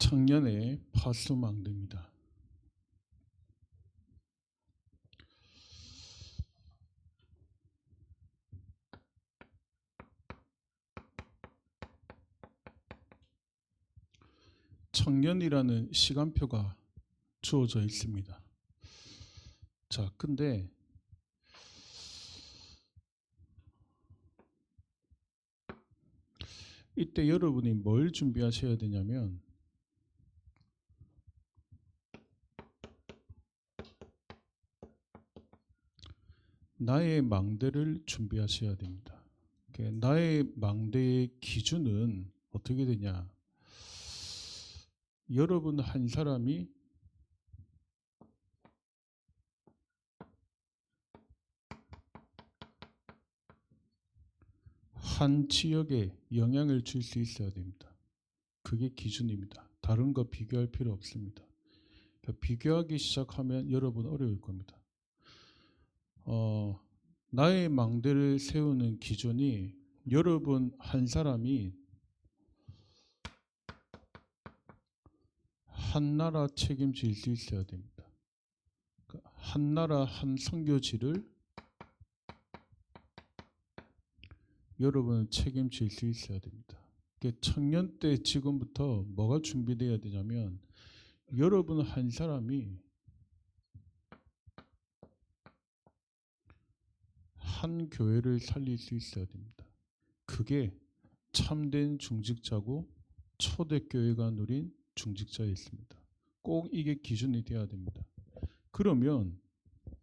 청년의 파수망대입니다. 청년이라는 시간표가 주어져 있습니다. 자, 근데 이때 여러분이 뭘 준비하셔야 되냐면 나의 망대를 준비하셔야 됩니다. 나의 망대의 기준은 어떻게 되냐? 여러분 한 사람이 한 지역에 영향을 줄 수 있어야 됩니다. 그게 기준입니다. 다른 거 비교할 필요 없습니다. 비교하기 시작하면 여러분 어려울 겁니다. 나의 망대를 세우는 기준이 여러분 한 사람이 한 나라 책임질 수 있어야 됩니다. 한 나라 한 선교지를 여러분은 책임질 수 있어야 됩니다. 청년 때 지금부터 뭐가 준비되어야 되냐면 여러분 한 사람이 한 교회를 살릴 수 있어야 됩니다. 그게 참된 중직자고 초대교회가 누린 중직자였습니다. 꼭 이게 기준이 되어야 됩니다. 그러면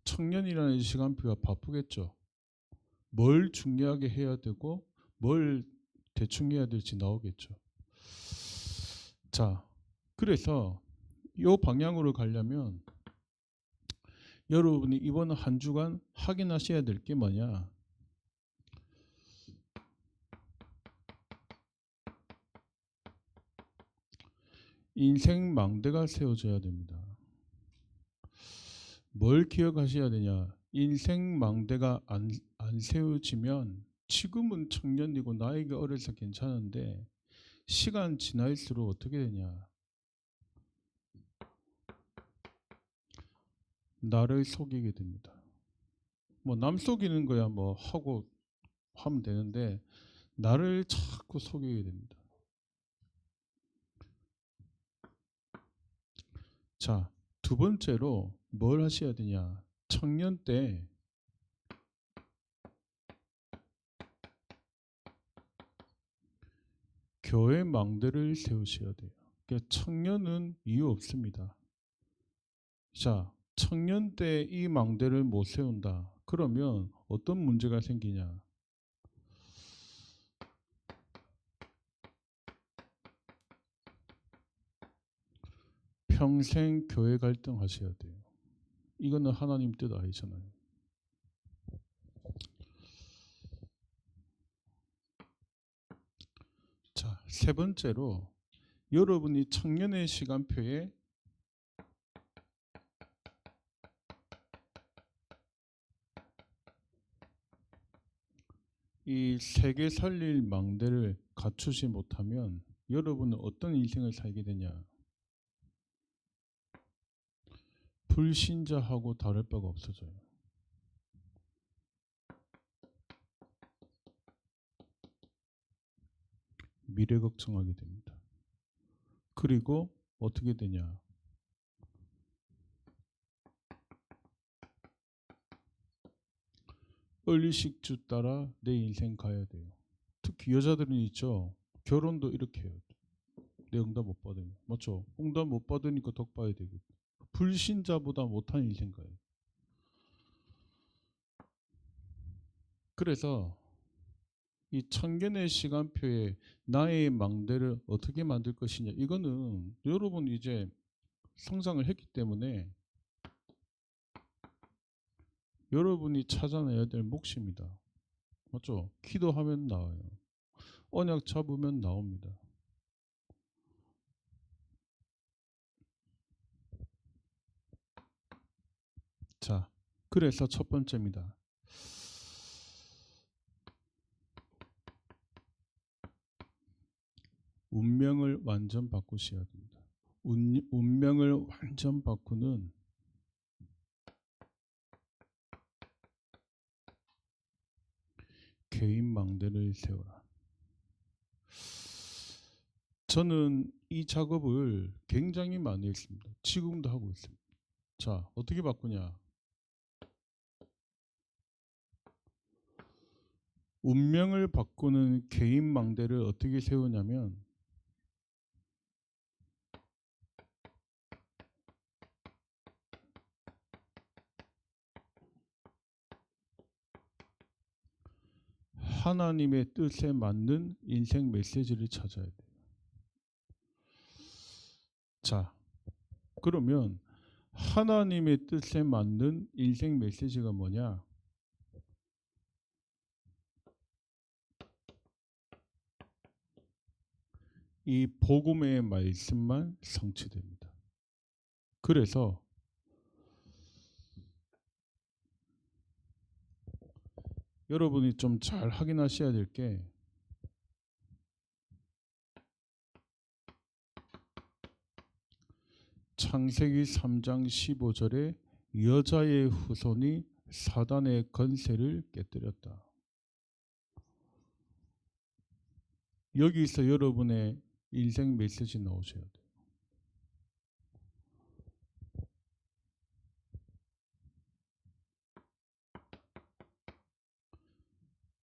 청년이라는 시간표가 바쁘겠죠. 뭘 중요하게 해야 되고 뭘 대충 해야 될지 나오겠죠. 자, 그래서 이 방향으로 가려면 여러분이 이번 한 주간 확인하셔야 될 게 뭐냐? 인생 망대가 세워져야 됩니다. 뭘 기억하셔야 되냐? 인생 망대가 안 세워지면 지금은 청년이고 나에게 어려서 괜찮은데 시간 지날수록 어떻게 되냐? 나를 속이게 됩니다. 뭐 남 속이는 거야 뭐 하고 하면 되는데 나를 자꾸 속이게 됩니다. 자, 두 번째로 뭘 하셔야 되냐? 청년 때 교회 망대를 세우셔야 돼요. 그러니까 청년은 이유 없습니다. 자, 청년 때 이 망대를 못 세운다. 그러면 어떤 문제가 생기냐? 평생 교회 갈등 하셔야 돼요. 이거는 하나님 뜻 아니잖아요. 자, 세 번째로 여러분이 청년의 시간표에 이 세계 살릴 망대를 갖추지 못하면 여러분은 어떤 인생을 살게 되냐? 불신자하고 다를 바가 없어져요. 미래 걱정하게 됩니다. 그리고 어떻게 되냐? 을식주 따라 내 인생 가야 돼요. 특히 여자들은 있죠. 결혼도 이렇게 해요. 내 응답 못 받으면. 맞죠? 응답 못 받으니까 덕 봐야 되고. 불신자보다 못한 인생 가요. 그래서 이 청년의 시간표에 나의 망대를 어떻게 만들 것이냐. 이거는 여러분 이제 성장을 했기 때문에 여러분이 찾아내야 될 몫입니다. 맞죠? 기도하면 나와요. 언약 잡으면 나옵니다. 자, 그래서 첫 번째입니다. 운명을 완전 바꾸셔야 됩니다. 운명을 완전 바꾸는 개인 망대를 세워라. 저는 이 작업을 굉장히 많이 했습니다. 지금도 하고 있습니다. 자, 어떻게 바꾸냐? 운명을 바꾸는 개인 망대를 어떻게 세우냐면 하나님의 뜻에 맞는 인생 메시지를 찾아야 돼요. 자, 그러면 하나님의 뜻에 맞는 인생 메시지가 뭐냐? 이 복음의 말씀만 성취됩니다. 그래서 여러분이 좀 잘 확인하셔야 될 게 창세기 3장 15절에 여자의 후손이 사단의 권세를 깨뜨렸다. 여기서 여러분의 인생 메시지 나오셔야 돼요.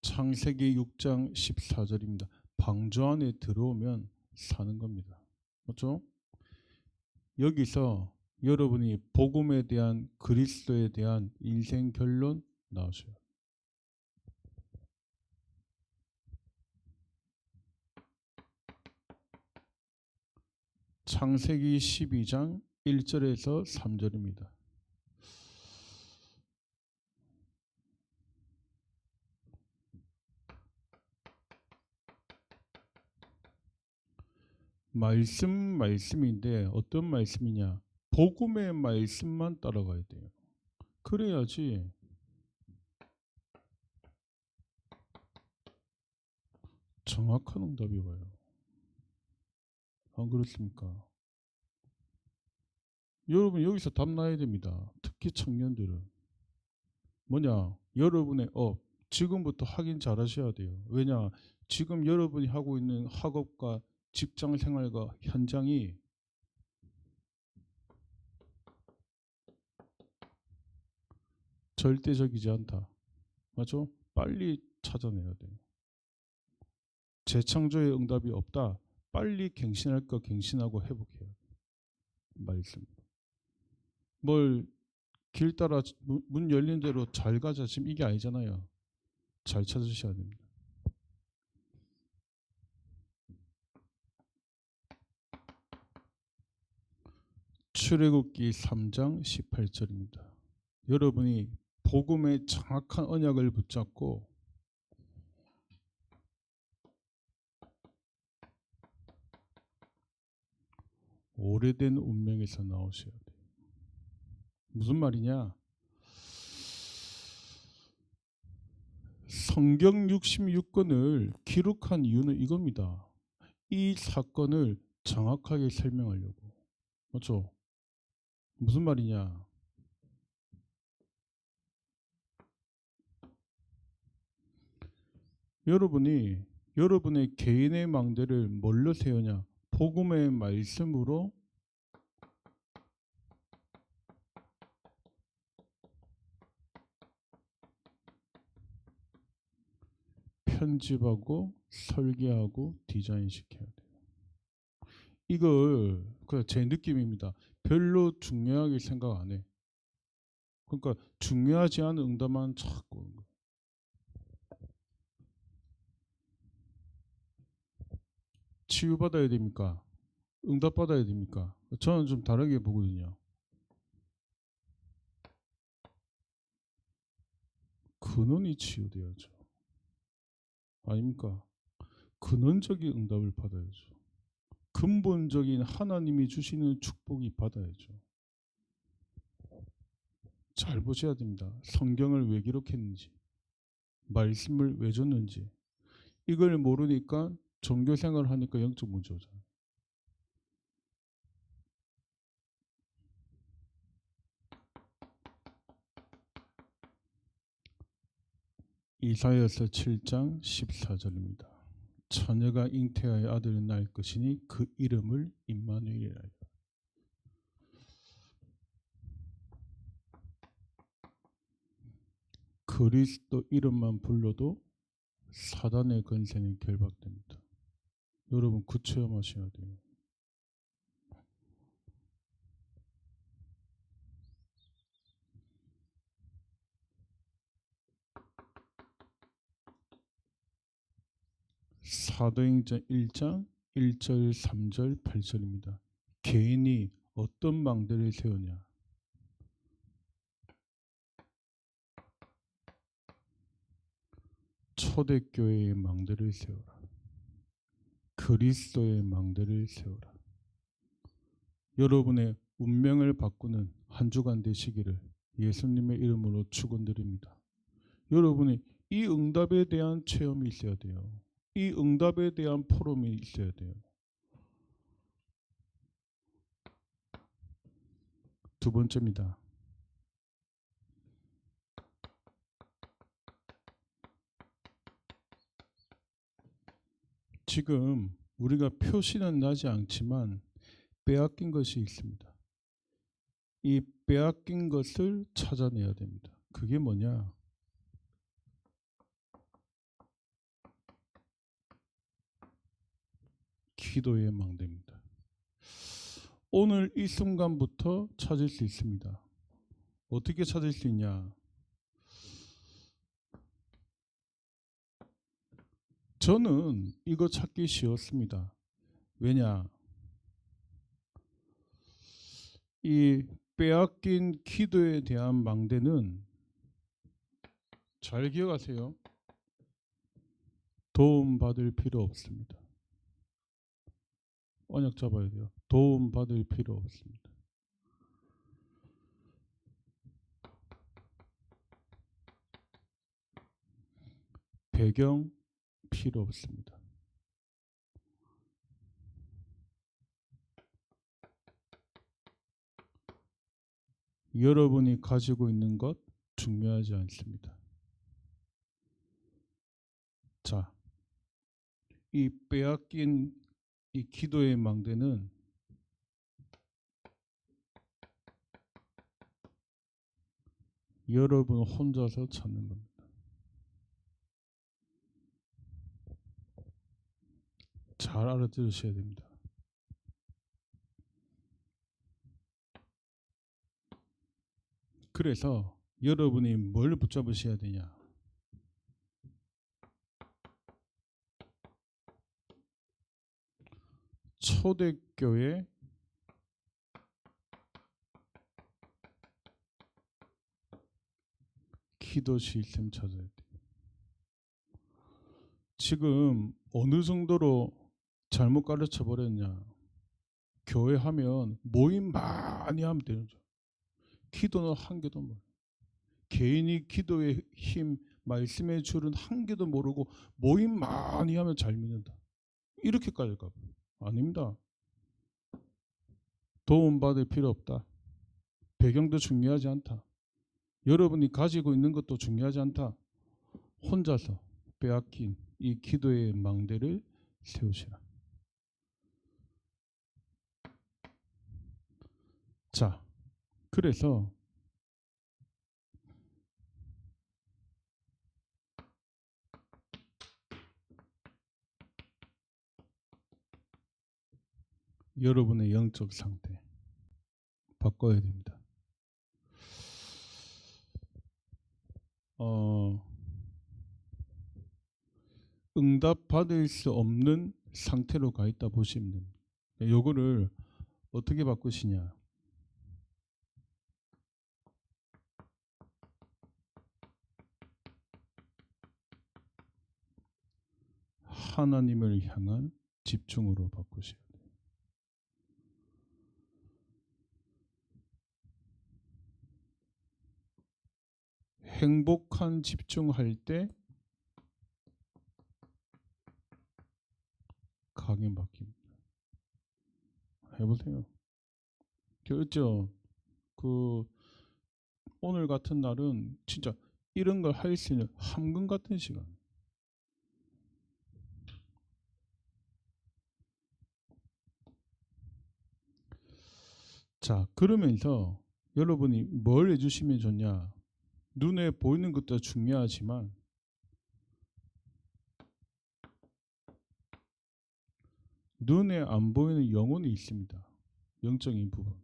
창세기 6장 14절입니다. 방주 안에 들어오면 사는 겁니다. 맞죠? 여기서 여러분이 복음에 대한 그리스도에 대한 인생 결론 나오셔요. 창세기 12장 1절에서 3절입니다. 말씀인데 어떤 말씀이냐? 복음의 말씀만 따라가야 돼요. 그래야지 정확한 응답이 와요. 안 그렇습니까? 여러분 여기서 답 나야 됩니다. 특히 청년들은. 뭐냐? 여러분의 지금부터 확인 잘 하셔야 돼요. 왜냐? 지금 여러분이 하고 있는 학업과 직장 생활과 현장이 절대적이지 않다. 맞죠? 빨리 찾아내야 돼요. 재창조의 응답이 없다. 빨리 갱신할 거 갱신하고 회복해야 돼요. 말씀. 뭘 길 따라 문 열린 대로 잘 가자. 지금 이게 아니잖아요. 잘 찾으셔야 됩니다. 출애굽기 3장 18절입니다. 여러분이 복음의 정확한 언약을 붙잡고 오래된 운명에서 나오셔야 돼요. 무슨 말이냐? 성경 66권을 기록한 이유는 이겁니다. 이 사건을 정확하게 설명하려고. 맞죠? 무슨 말이냐? 여러분이 여러분의 개인의 망대를 뭘로 세우냐? 복음의 말씀으로 편집하고 설계하고 디자인 시켜야 돼요. 이걸 제 느낌입니다. 별로 중요하게 생각 안 해. 그러니까 중요하지 않은 응답만 찾고 오는 거예요. 치유받아야 됩니까? 응답받아야 됩니까? 저는 좀 다르게 보거든요. 근원이 치유돼야죠. 아닙니까? 근원적인 응답을 받아야죠. 근본적인 하나님이 주시는 축복이 받아야죠. 잘 보셔야 됩니다. 성경을 왜 기록했는지, 말씀을 왜 줬는지. 이걸 모르니까 종교생활을 하니까 영적 문제 오잖아요. 이사야서 7장 14절입니다. 처녀가 잉태하여 아들을 낳을 것이니 그 이름을 임마누엘이라. 그리스도 이름만 불러도 사단의 권세는 결박됩니다. 여러분 그 체험하셔야 돼요. 사도행전 1장 1절 3절 8절입니다. 개인이 어떤 망대를 세우냐. 초대교회의 망대를 세워라. 그리스도의 망대를 세워라. 여러분의 운명을 바꾸는 한 주간 되시기를 예수님의 이름으로 축원드립니다. 여러분이 이 응답에 대한 체험이 있어야 돼요. 이 응답에 대한 포럼이 있어야 돼요. 두 번째입니다. 지금 우리가 표시는 나지 않지만 빼앗긴 것이 있습니다. 이 빼앗긴 것을 찾아내야 됩니다. 그게 뭐냐? 기도의 망대입니다. 오늘 이 순간부터 찾을 수 있습니다. 어떻게 찾을 수 있냐? 저는 이거 찾기 쉬웠습니다. 왜냐? 이 빼앗긴 기도에 대한 망대는 잘 기억하세요. 도움받을 필요 없습니다. 언약 잡아야 돼요. 도움받을 필요 없습니다. 배경 필요 없습니다. 여러분이 가지고 있는 것 중요하지 않습니다. 자, 이 빼앗긴 이 기도의 망대는 여러분 혼자서 찾는 겁니다. 잘 알아들으셔야 됩니다. 그래서 여러분이 뭘 붙잡으셔야 되냐? 초대교회 기도 시스템 찾아야 돼요. 지금 어느 정도로 잘못 가르쳐 버렸냐? 교회 하면 모임 많이 하면 되는 줄. 기도는 한 개도 모르고 개인이 기도의 힘, 말씀의 줄은 한 개도 모르고 모임 많이 하면 잘 믿는다. 이렇게까지 가요. 아닙니다. 도움받을 필요 없다. 배경도 중요하지 않다. 여러분이 가지고 있는 것도 중요하지 않다. 혼자서 빼앗긴 이 기도의 망대를 세우시라. 자, 그래서 여러분의 영적 상태 바꿔야 됩니다. 응답받을 수 없는 상태로 가 있다 보시면 됩니다. 요거를 어떻게 바꾸시냐? 하나님을 향한 집중으로 바꾸셔야 돼요. 행복한 집중할 때 강연 바뀝니다. 해보세요. 그렇죠. 오늘 같은 날은 진짜 이런 걸 할 수 있는 함금 같은 시간. 자, 그러면서 여러분이 뭘 해주시면 좋냐? 눈에 보이는 것도 중요하지만 눈에 안 보이는 영혼이 있습니다. 영적인 부분.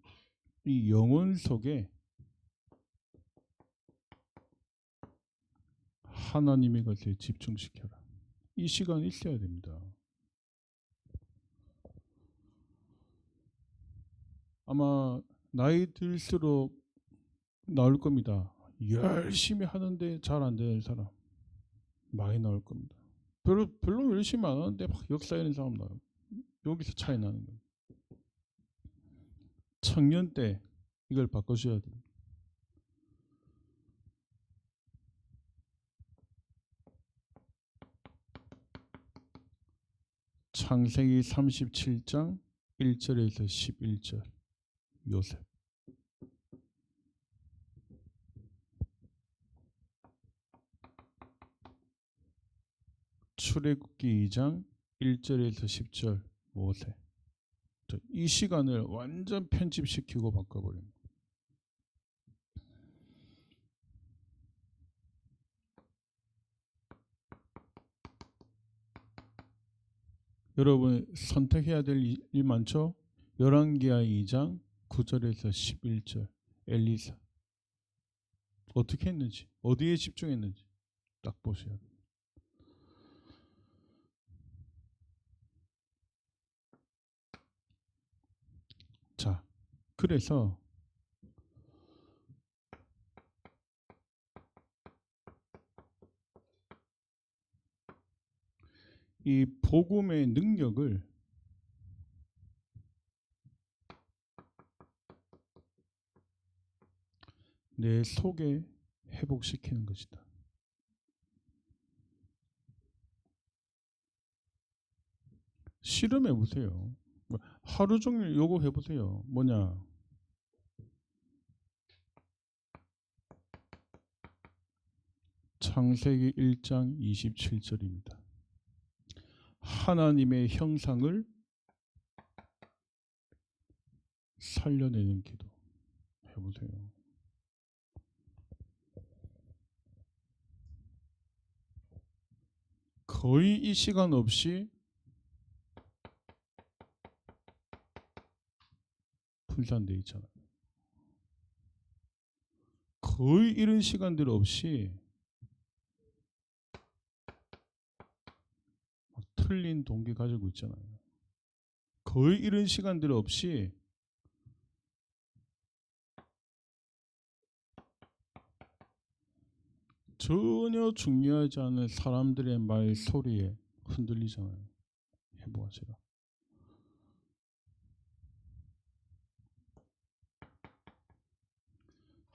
이 영혼 속에 하나님의 것을 집중시켜라. 이 시간이 있어야 됩니다. 아마 나이 들수록 나올 겁니다. 열심히 하는데 잘 안 되는 사람 많이 나올 겁니다. 별로 열심히 안 하는데 막 역사 있는 사람 나와요. 여기서 차이 나는 거예요. 청년 때 이걸 바꿔줘야 됩니다. 창세기 37장 1절에서 11절 요셉. 출애굽기 2장 1절에서 10절 모세. 이 시간을 완전 편집시키고 바꿔버립니다. 여러분 선택해야 될 일 많죠? 열왕기하 2장 9절에서 11절 엘리사. 어떻게 했는지, 어디에 집중했는지 딱 보셔야 돼요. 자, 그래서 이 복음의 능력을 내 속에 회복시키는 것이다. 실험해 보세요. 하루 종일 요거 해보세요. 뭐냐? 창세기 1장 27절입니다. 하나님의 형상을 살려내는 기도 해보세요. 거의 이 시간 없이 분산되어 있잖아요. 거의 이런 시간들 없이 틀린 동기 가지고 있잖아요. 거의 이런 시간들 없이 전혀 중요하지 않은 사람들의 말 소리에 흔들리잖아요. 해보아시라.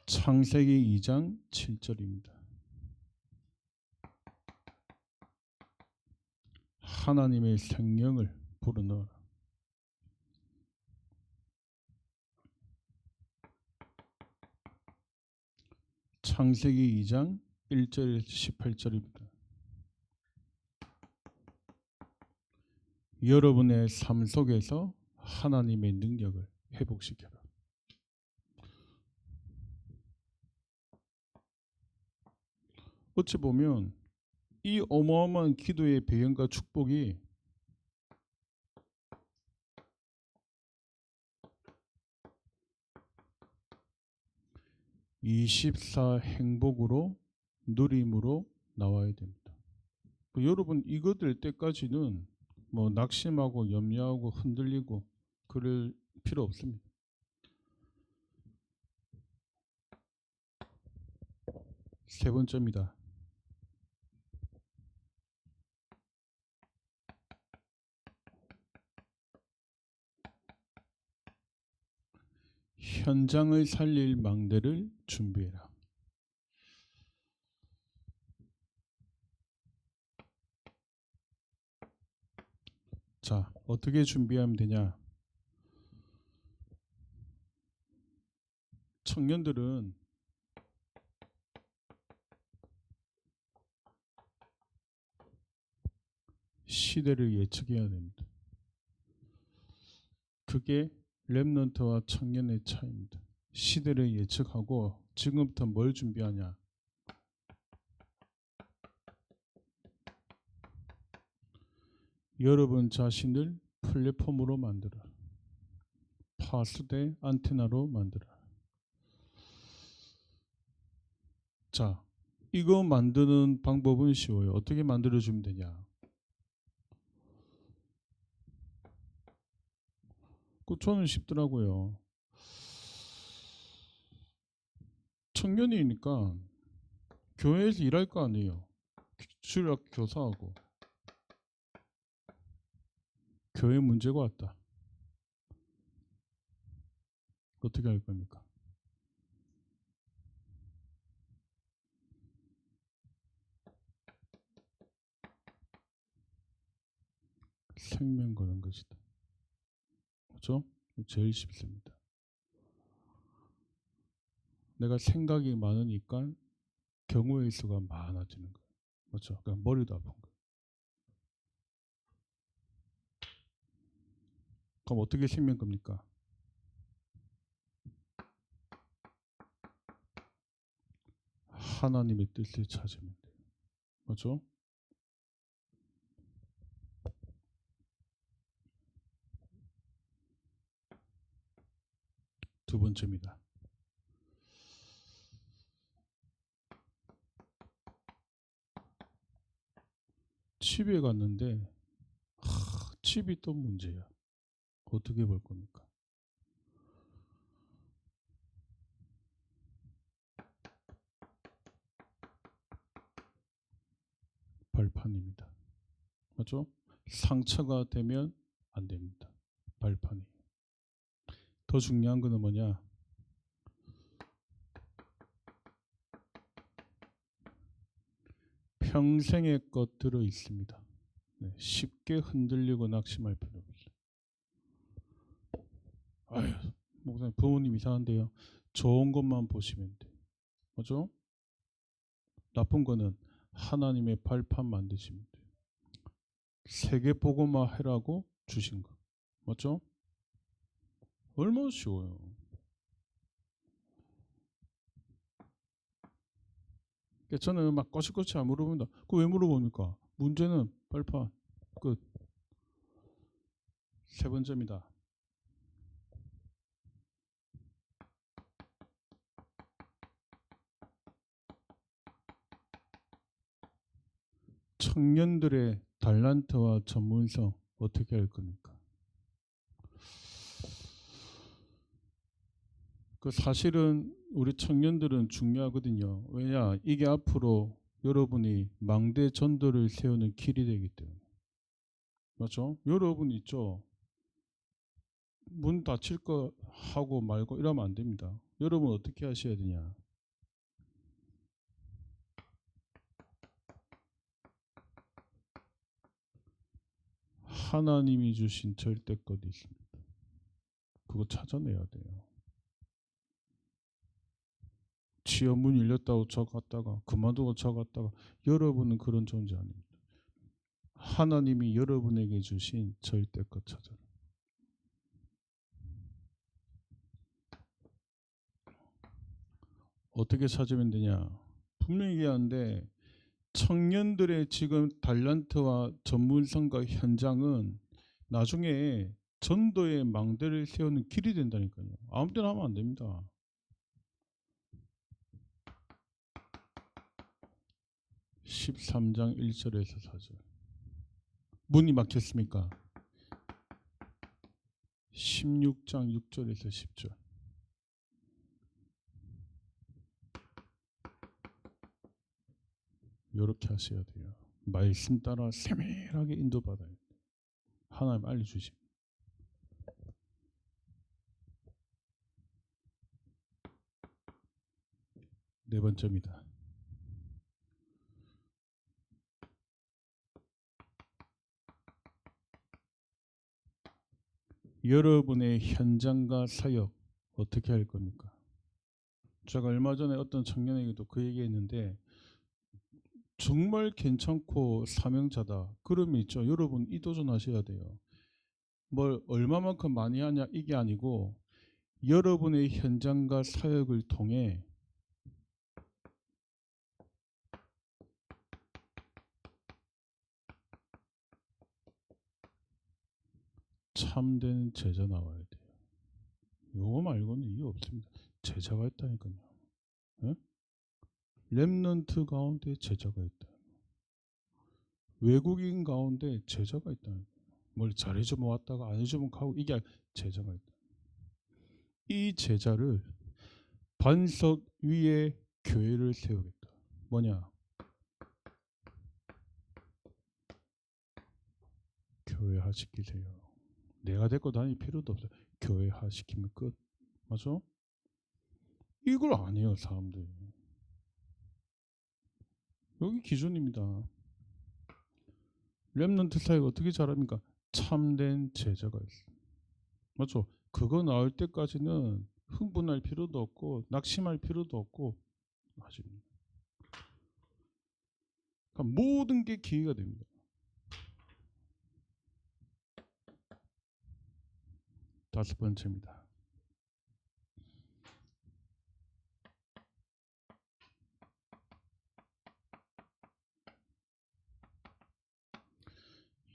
창세기 2장 7절입니다. 하나님의 생명을 불어넣어라. 창세기 2장 1절에서 18절입니다. 여러분의 삶 속에서 하나님의 능력을 회복시켜라. 어찌 보면 이 어마어마한 기도의 배경과 축복이 (24) 행복으로 누림으로 나와야 됩니다. 여러분 이거 될 때까지는 뭐 낙심하고 염려하고 흔들리고 그럴 필요 없습니다. 세 번째입니다. 현장을 살릴 망대를 준비해라. 자, 어떻게 준비하면 되냐? 청년들은 시대를 예측해야 됩니다. 그게 랩넌트와 청년의 차이입니다. 시대를 예측하고 지금부터 뭘 준비하냐. 여러분 자신을 플랫폼으로 만들어. 파수대 안테나로 만들어. 자, 이거 만드는 방법은 쉬워요. 어떻게 만들어주면 되냐. 저는 쉽더라고요. 청년이니까 교회에서 일할 거 아니에요. 주일학 교사하고. 교회 문제가 왔다. 어떻게 할 겁니까? 생명 거는 것이다. 그렇죠? 제일 쉽습니다. 내가 생각이 많으니까 경우의 수가 많아지는 거예요. 그렇죠? 그러니까 머리도 아픈 거예요. 그럼 어떻게 생명 겁니까? 하나님의 뜻을 찾으면 돼요. 그렇죠? 두 번째입니다. 집에 갔는데 집이 또 문제야. 어떻게 볼 겁니까? 발판입니다. 맞죠? 상처가 되면 안 됩니다. 발판이. 더 중요한 거는 뭐냐? 평생의 것 들어 있습니다. 네, 쉽게 흔들리고 낙심할 필요 없어요. 아유, 목사님 부모님 이상한데요. 좋은 것만 보시면 돼요. 맞죠? 나쁜 거는 하나님의 발판 만드시면 돼요. 세계 보고만 해라고 주신 거. 맞죠? 얼마나 쉬워요. 저는 막 꼬치꼬치 안 물어본다. 그거 왜 물어봅니까? 문제는 발판. 끝. 세 번째입니다. 청년들의 달란트와 전문성 어떻게 할 겁니까? 그 사실은 우리 청년들은 중요하거든요. 왜냐? 이게 앞으로 여러분이 망대 전도를 세우는 길이 되기 때문에. 맞죠? 여러분 있죠? 문 닫힐 거 하고 말고 이러면 안 됩니다. 여러분 어떻게 하셔야 되냐? 하나님이 주신 절대권이 있습니다. 그거 찾아내야 돼요. 취업 문 열렸다고 저 갔다가 그만두고 저 갔다가 여러분은 그런 존재 아닙니다. 하나님이 여러분에게 주신 절대권 찾아라. 어떻게 찾으면 되냐? 분명히 얘기하는데 청년들의 지금 달란트와 전문성과 현장은 나중에 전도의 망대를 세우는 길이 된다니까요. 아무 때나 하면 안 됩니다. (13장 1절에서 4절) 문이 막혔습니까? 16장 6절에서 10절 이렇게 하셔야 돼요. 말씀 따라 세밀하게 인도받아야 돼요. 하나님 알려주십니다. 네 번째입니다. 여러분의 현장과 사역 어떻게 할 겁니까? 제가 얼마 전에 어떤 청년에게도 그 얘기했는데 정말 괜찮고 사명자다. 그러면 있죠. 여러분 이 도전하셔야 돼요. 뭘 얼마만큼 많이 하냐 이게 아니고 여러분의 현장과 사역을 통해 참된 제자 나와야 돼요. 요거 말고는 이유 없습니다. 제자가 있다니까요. 예? 렘넌트 가운데 제자가 있다. 외국인 가운데 제자가 있다. 뭘 잘해주면 왔다가 안 해주면 가고 이게 제자가 있다. 이 제자를 반석 위에 교회를 세우겠다. 뭐냐? 교회화 시키세요. 내가 데리고 다닐 필요도 없어요. 교회화 시키면 끝. 맞아? 이걸 안 해요, 사람들이. 여기 기준입니다. 렘넌트 사역 어떻게 잘합니까? 참된 제자가 있어요. 맞죠? 그거 나올 때까지는 흥분할 필요도 없고 낙심할 필요도 없고 하십니다. 그러니까 모든 게 기회가 됩니다. 다섯 번째입니다.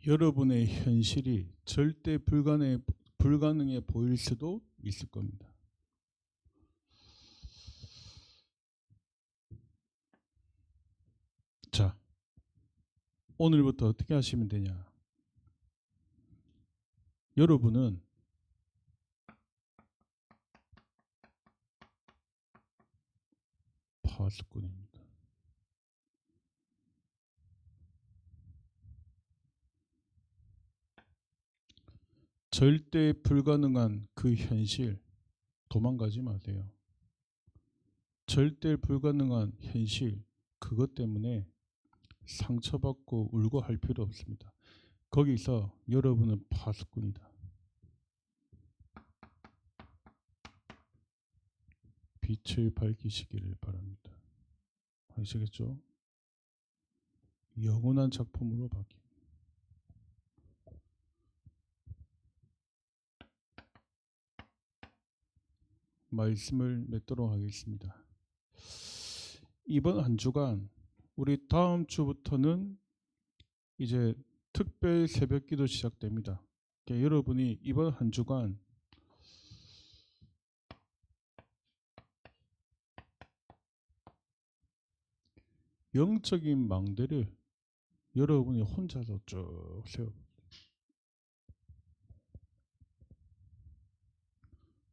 여러분의 현실이 절대 불가능해 보일 수도 있을 겁니다. 자, 오늘부터 어떻게 하시면 되냐? 여러분은 파수꾼입니다. 절대 불가능한 그 현실 도망가지 마세요. 절대 불가능한 현실 그것 때문에 상처받고 울고 할 필요 없습니다. 거기서 여러분은 파수꾼이다. 빛을 밝히시기를 바랍니다. 아시겠죠? 영원한 작품으로 바뀝니다. 말씀을 맺도록 하겠습니다. 이번 한 주간 우리 다음 주부터는 이제 특별 새벽 기도 시작됩니다. 그러니까 여러분이 이번 한 주간 영적인 망대를 여러분이 혼자서 쭉 세워.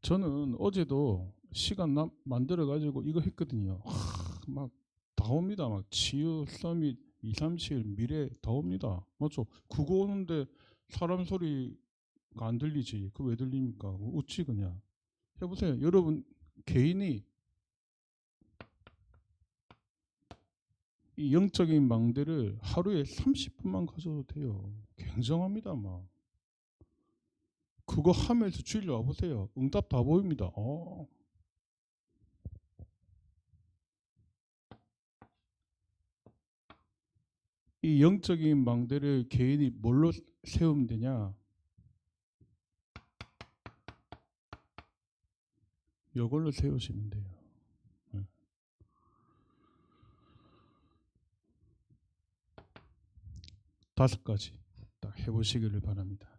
저는 어제도 시간 만들어 가지고 이거 했거든요. 막 다 옵니다. 막 치유, 서밋, 2, 3, 7, 미래 다 옵니다. 맞죠? 그거 오는데 사람 소리가 안 들리지. 그거 왜 들립니까? 웃지 그냥. 해보세요. 여러분 개인이 이 영적인 망대를 하루에 30분만 가져도 돼요. 굉장합니다. 막. 그거 하면서 주일 와보세요. 응답 다 보입니다. 이 영적인 망대를 개인이 뭘로 세우면 되냐? 이걸로 세우시면 돼요. 네. 다섯 가지 딱 해보시기를 바랍니다.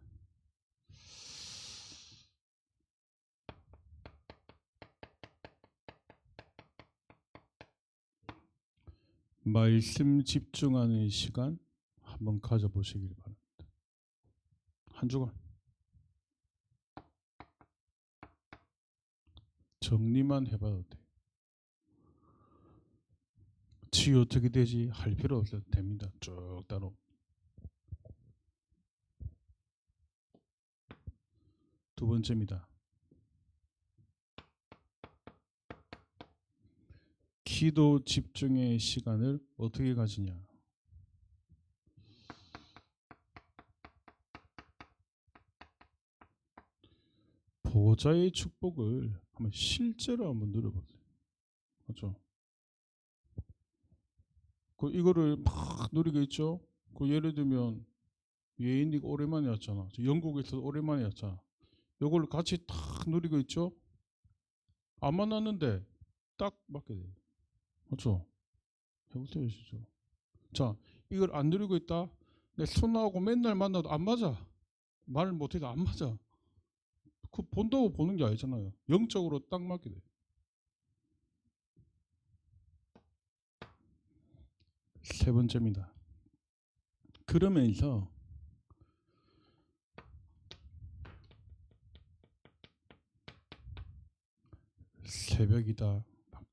말씀 집중하는 시간 한번 가져보시길 바랍니다. 한 주간 정리만 해봐도 돼요. 치유 어떻게 되지? 할 필요 없어도 됩니다. 쭉 따로. 두 번째입니다. 기도 집중의 시간을 어떻게 가지냐? 보좌의 축복을 한번 실제로 한번 누려보세요. 그렇죠? 이거를 막 누리겠죠. 예를 들면 예인이가 오랜만에 왔잖아. 영국에서 오랜만에 왔잖아. 요걸 같이 탁 누리고 있죠. 안 만났는데 딱 맞게 돼. 맞죠? 해보세요, 진짜. 자, 이걸 안 누리고 있다. 내 손하고 맨날 만나도 안 맞아. 말을 못해도 안 맞아. 본다고 보는 게 아니잖아요. 영적으로 딱 맞게 돼. 세 번째입니다. 그러면서 새벽이다,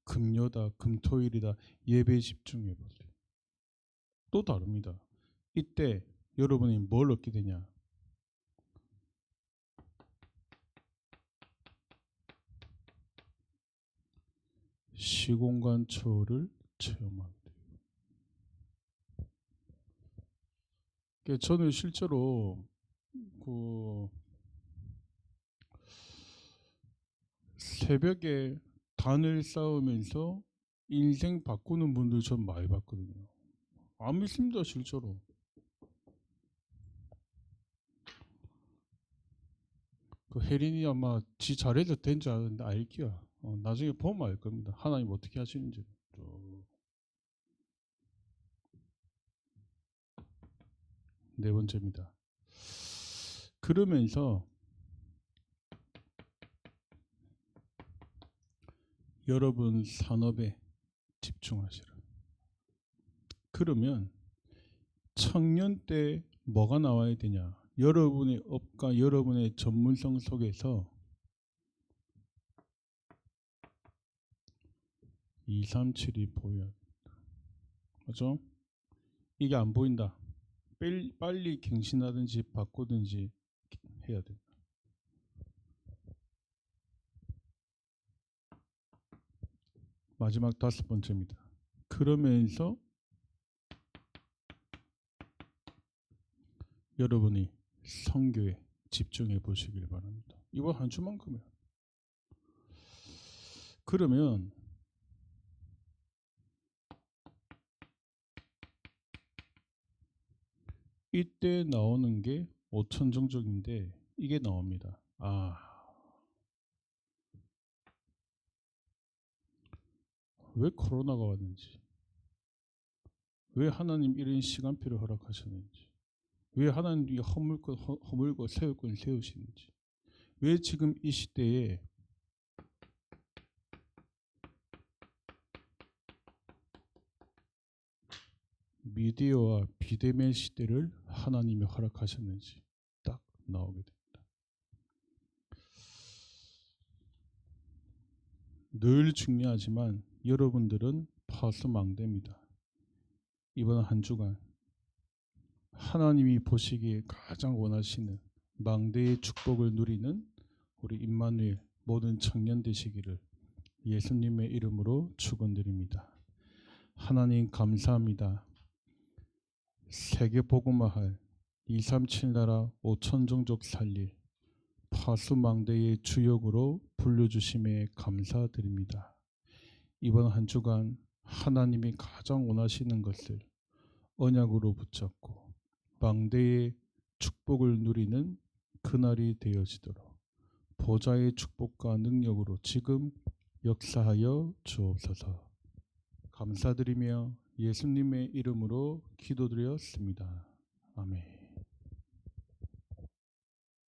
금요다, 금토일이다, 예배에 집중해보세요. 또 다릅니다. 이때 여러분이 뭘 얻게 되냐? 시공간 초를 체험하게 돼요. 저는 실제로 새벽에 단을 쌓으면서 인생 바꾸는 분들 전 많이 봤거든요. 안 믿습니다, 실제로. 혜린이 아마 지 잘해서 된 줄 아는데 알기야. 나중에 보면 알 겁니다. 하나님 어떻게 하시는지. 네 번째입니다. 그러면서 여러분 산업에 집중하시라. 그러면 청년 때 뭐가 나와야 되냐? 여러분의 업과 여러분의 전문성 속에서 237이 보여야 된다. 맞죠? 이게 안 보인다. 빨리 갱신하든지 바꾸든지 해야 된다. 마지막 다섯 번째입니다. 그러면서 여러분이 선교에 집중해 보시길 바랍니다. 이번 한 주만큼이야. 그러면 이때 나오는 게 5천 정적인데 이게 나옵니다. 왜 코로나가 왔는지, 왜 하나님 이런 시간표를 허락하셨는지, 왜 하나님이 허물고 세울 건 세우시는지, 왜 지금 이 시대에 미디어와 비대면 시대를 하나님이 허락하셨는지 딱 나오게 됩니다. 늘 중요하지만 여러분들은 파수망대입니다. 이번 한 주간 하나님이 보시기에 가장 원하시는 망대의 축복을 누리는 우리 임마누엘 모든 청년 되시기를 예수님의 이름으로 축원드립니다. 하나님 감사합니다. 세계 복음화할 237 나라 5천 종족 살릴 파수망대의 주역으로 불러주심에 감사드립니다. 이번 한 주간 하나님이 가장 원하시는 것을 언약으로 붙잡고 망대의 축복을 누리는 그날이 되어지도록 보좌의 축복과 능력으로 지금 역사하여 주옵소서. 감사드리며 예수님의 이름으로 기도드렸습니다. 아멘.